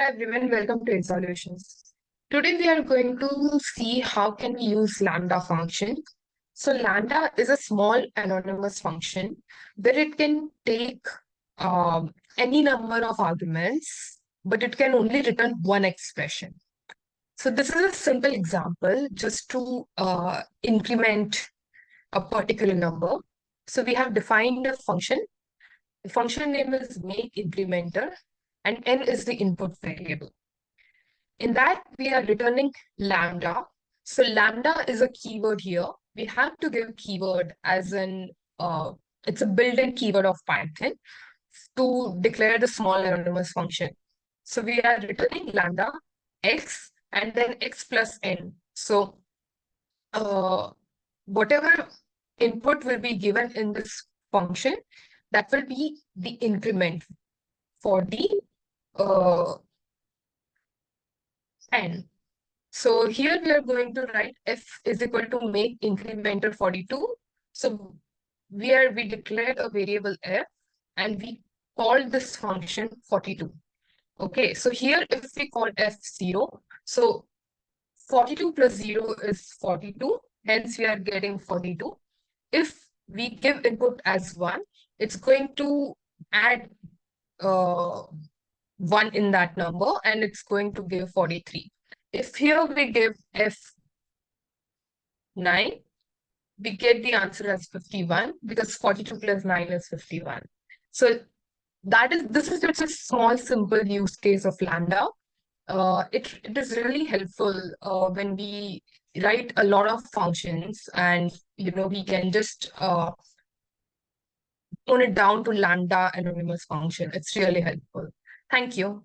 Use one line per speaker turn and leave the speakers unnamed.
Hi everyone, welcome to Solutions. Today we are going to see how can we use Lambda function. So Lambda is a small anonymous function where it can take any number of arguments, but it can only return one expression. So this is a simple example just to increment a particular number. So we have defined a function. The function name is make incrementer and n is the input variable. In that, we are returning lambda. So lambda is a keyword here. We have to give keyword as it's a built-in keyword of Python to declare the small anonymous function. So we are returning lambda x and then x plus n. So whatever input will be given in this function, that will be the increment for the n. So here we are going to write f is equal to make incrementer 42. So we declared a variable f and we called this function 42. Okay, so here if we call f0, so 42 plus 0 is 42, hence we are getting 42. If we give input as 1, it's going to add uh, 1 in that number and it's going to give 43. If here we give F9, we get the answer as 51 because 42 plus 9 is 51. So this is just a small, simple use case of Lambda. It is really helpful when we write a lot of functions and we can just tone it down to Lambda anonymous function. It's really helpful. Thank you.